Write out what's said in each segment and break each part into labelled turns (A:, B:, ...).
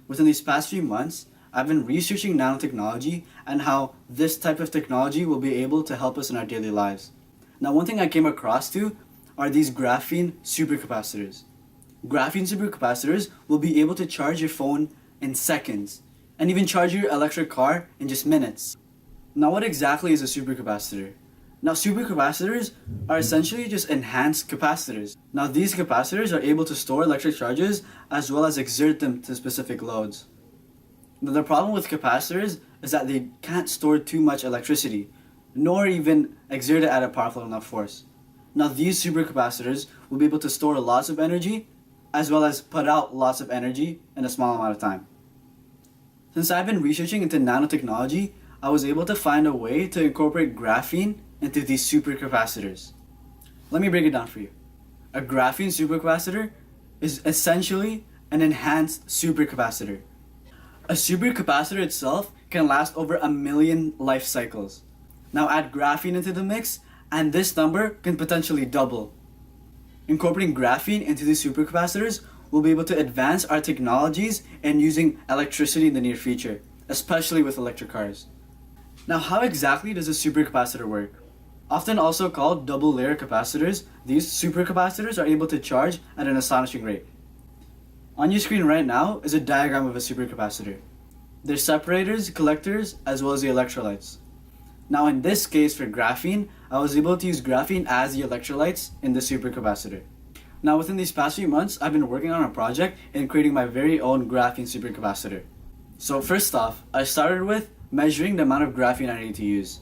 A: Within these past few months, I've been researching nanotechnology and how this type of technology will be able to help us in our daily lives. Now, one thing I came across are these graphene supercapacitors. Graphene supercapacitors will be able to charge your phone in seconds and even charge your electric car in just minutes. Now, what exactly is a supercapacitor? Now, supercapacitors are essentially just enhanced capacitors. Now, these capacitors are able to store electric charges as well as exert them to specific loads. Now, the problem with capacitors is that they can't store too much electricity, nor even exert it at a powerful enough force. Now, these supercapacitors will be able to store lots of energy as well as put out lots of energy in a small amount of time. Since I've been researching into nanotechnology, I was able to find a way to incorporate graphene into these supercapacitors. Let me break it down for you. A graphene supercapacitor is essentially an enhanced supercapacitor. A supercapacitor itself can last over 1 million life cycles. Now add graphene into the mix, and this number can potentially double. Incorporating graphene into these supercapacitors will be able to advance our technologies in using electricity in the near future, especially with electric cars. Now, how exactly does a supercapacitor work? Often also called double layer capacitors, these supercapacitors are able to charge at an astonishing rate. On your screen right now is a diagram of a supercapacitor. There's separators, collectors, as well as the electrolytes. Now in this case for graphene, I was able to use graphene as the electrolytes in the supercapacitor. Now within these past few months, I've been working on a project in creating my very own graphene supercapacitor. So first off, I started with measuring the amount of graphene I need to use.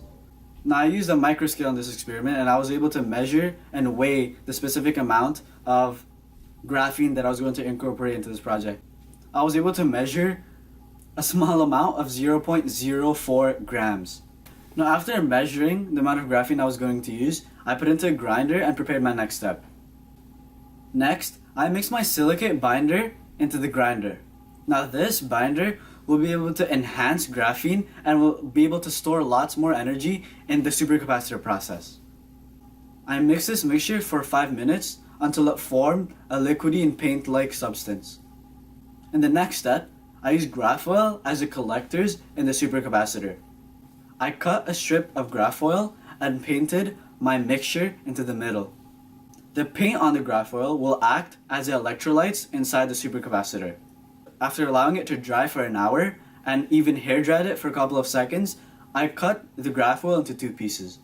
A: Now I used a microscale in this experiment and I was able to measure and weigh the specific amount of graphene that I was going to incorporate into this project. I was able to measure a small amount of 0.04 grams. Now after measuring the amount of graphene I was going to use, I put it into a grinder and prepared my next step. Next, I mixed my silicate binder into the grinder. Now this binder will be able to enhance graphene and will be able to store lots more energy in the supercapacitor process. I mixed this mixture for 5 minutes until it formed a liquidy and paint-like substance. In the next step, I used graphene as the collectors in the supercapacitor. I cut a strip of graphene and painted my mixture into the middle. The paint on the graphene will act as the electrolytes inside the supercapacitor. After allowing it to dry for an hour and even hair dried it for a couple of seconds, I cut the graphene into 2 pieces.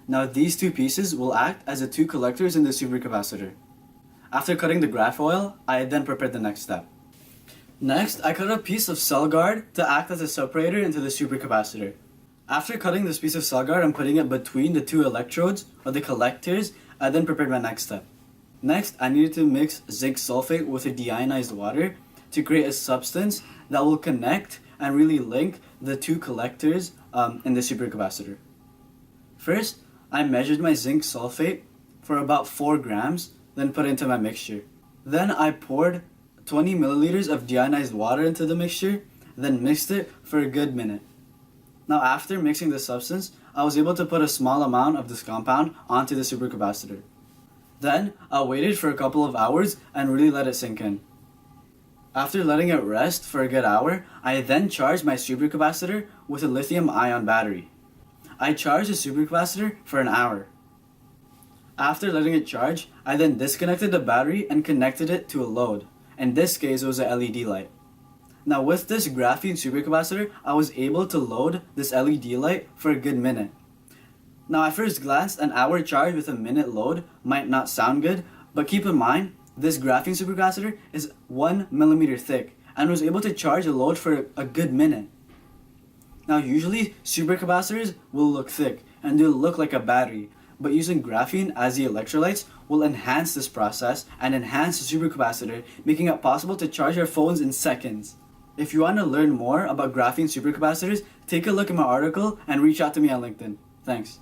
A: Now these 2 pieces will act as the 2 collectors in the supercapacitor. After cutting the graphene, I then prepared the next step. Next, I cut a piece of cell guard to act as a separator into the supercapacitor. After cutting this piece of cell guard and putting it between the 2 electrodes, or the collectors, I then prepared my next step. Next, I needed to mix zinc sulfate with a deionized water to create a substance that will connect and really link the 2 collectors in the supercapacitor. First, I measured my zinc sulfate for about 4 grams, then put it into my mixture. Then I poured 20 milliliters of deionized water into the mixture, then mixed it for a good minute. Now after mixing the substance, I was able to put a small amount of this compound onto the supercapacitor. Then I waited for a couple of hours and really let it sink in. After letting it rest for a good hour, I then charged my supercapacitor with a lithium-ion battery. I charged the supercapacitor for an hour. After letting it charge, I then disconnected the battery and connected it to a load. In this case, it was a LED light. Now with this graphene supercapacitor, I was able to load this LED light for a good minute. Now at first glance, an hour charge with a minute load might not sound good, but keep in mind, this graphene supercapacitor is 1 millimeter thick and was able to charge a load for a good minute. Now usually supercapacitors will look thick and they'll look like a battery, but using graphene as the electrolytes will enhance this process and enhance the supercapacitor, making it possible to charge our phones in seconds. If you want to learn more about graphene supercapacitors, take a look at my article and reach out to me on LinkedIn. Thanks.